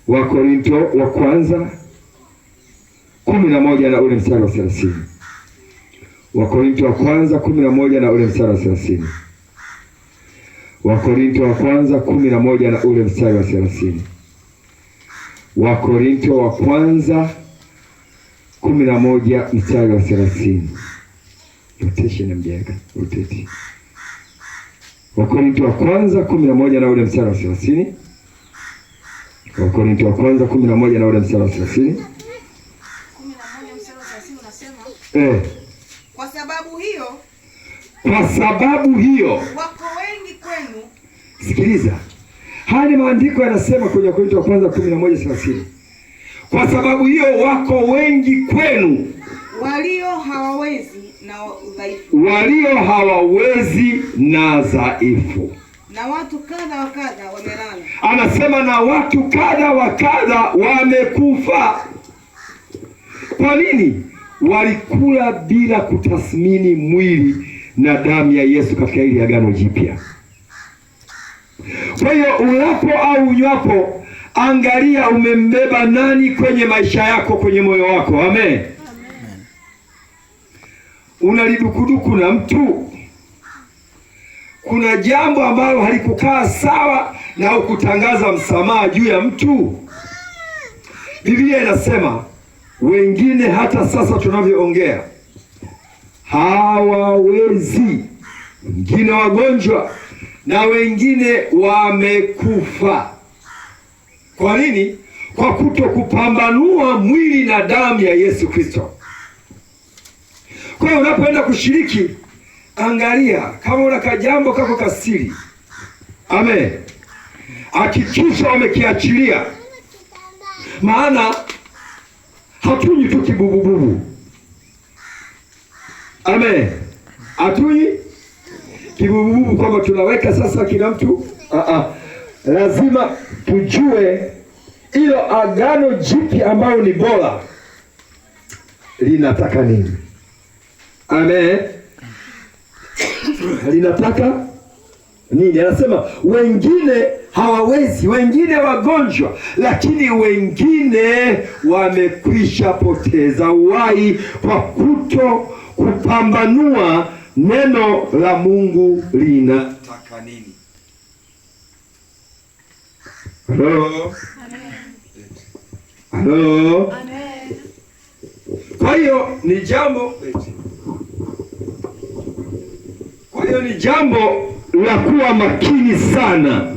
Wakorinto wa kwanza 11 na ule mstari wa 30. Wakorinto wa kwanza 11 na ule mstari wa 30. Wakorinto wa kwanza 11 na ule mstari wa 30. Wakorinto wa kwanza 11 mstari wa 30. Rotation mjeka, rotate. Wakorinto wa kwanza 11 na ule mstari wa 30. Wakorinto wa kwanza 11 na ule mstari wa 30. 11 mstari wa 30 unasema kwa sababu hiyo wako wengi kwenu. Sikiliza. Haya ni maandiko yanasema kwenye Wakorinto wa kwanza 11:30. Kwa sababu hiyo wako wengi kwenu walio hawawezi na dhaifu. Na watu kadha wa kadha wamelala. Anasema na watu kadha wa kadha wamekufa. Kwa nini? Walikula bila kutathmini mwili na damu ya Yesu katika ile agano jipya. Kwa hiyo ulapo au unywapo, angalia umembeba nani kwenye maisha yako, kwenye moyo wako. Amen. Unalidukuduku na mtu, kuna jambo ambalo halikukaa sawa na ukutangaza msamaha juu ya mtu. Biblia inasema wengine hata sasa tunavyoongea hawawezi, wengine wagonjwa na wengine wamekufa. Kwa nini? Kwa kutokupambanua mwili na damu ya Yesu Kristo. Kwa hiyo unapoenda kushiriki, angalia kama una kajambo kako kasiri. Amen. Hakikisha wamekiachilia. Maana hatunywi tu kibubububu. Amen. Hatunywi kibubububu kwamba tunaweka sasa kila mtu. Lazima tujue ilo agano jipya ambalo ni bora linataka nini. Amen. Linataka nini? Anasema wengine hawawezi, wengine wagonjwa, lakini wengine wamekwisha poteza uhai kwa kupambanua neno la Mungu linataka nini. Halo? Halo? Amen. Kwa hiyo ni jambo la kuwa makini sana.